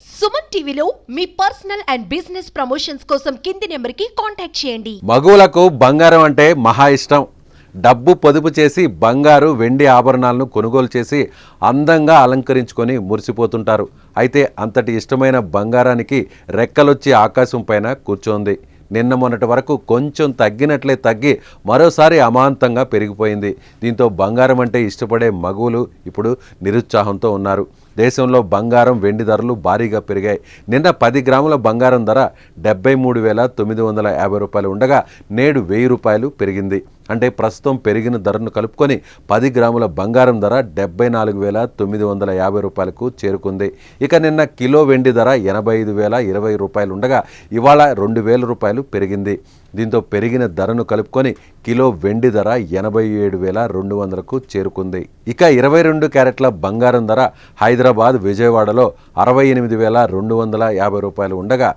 సుమన్ టీవీలో మీ personal and business promotions కోసం కింది నెంబర్కి కాంటాక్ట్ చేయండి. మగువులకు బంగారం అంటే మహా ఇష్టం. డబ్బు పొదుపు చేసి బంగారు వెండి ఆభరణాలను కొనుగోలు చేసి అందంగా అలంకరించుకొని మురిసిపోతుంటారు. అయితే అంతటి ఇష్టమైన బంగారానికి రెక్కలొచ్చి ఆకాశం పైన కూర్చోంది. నిన్న మొన్నటి వరకు కొంచెం తగ్గినట్లే తగ్గి మరోసారి అమాంతంగా పెరిగిపోయింది. దీంతో బంగారం అంటే ఇష్టపడే మగువులు ఇప్పుడు నిరుత్సాహంతో ఉన్నారు. దేశంలో బంగారం వెండి ధరలు భారీగా పెరిగాయి. నిన్న 10 గ్రాముల బంగారం ధర 73,950 రూపాయలు ఉండగా నేడు 1000 రూపాయలు పెరిగింది. అంటే ప్రస్తుతం పెరిగిన ధరను కలుపుకొని 10 గ్రాముల బంగారం ధర 74,950 రూపాయలకు చేరుకుంది. ఇక నిన్న కిలో వెండి ధర 85,020 రూపాయలు ఉండగా ఇవాళ 2,000 రూపాయలు పెరిగింది. దీంతో పెరిగిన ధరను కలుపుకొని కిలో వెండి ధర 87,200కు చేరుకుంది. ఇక 22 క్యారెట్ల బంగారం ధర హైదరాబాద్, విజయవాడలో 68,250 రూపాయలు ఉండగా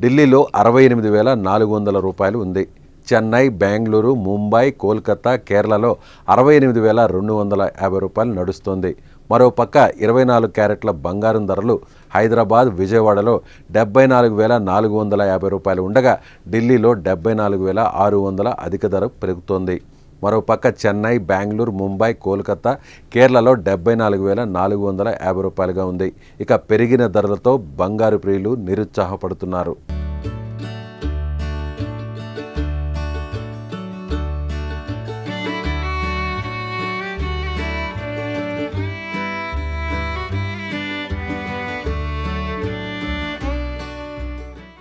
ఢిల్లీలో 68,400 రూపాయలు ఉంది. చెన్నై, బెంగళూరు, ముంబై, కోల్కతా, కేరళలో 68,250 రూపాయలు నడుస్తోంది. మరోపక్క 24 క్యారెట్ల బంగారం ధరలు హైదరాబాద్, విజయవాడలో 74,450 రూపాయలు ఉండగా ఢిల్లీలో 74,600 అధిక ధర పెరుగుతోంది. మరోపక్క చెన్నై, బెంగళూరు, ముంబై, కోల్కతా, కేరళలో 74,450 రూపాయలుగా ఉంది. ఇక పెరిగిన ధరలతో బంగారు ప్రియులు నిరుత్సాహపడుతున్నారు.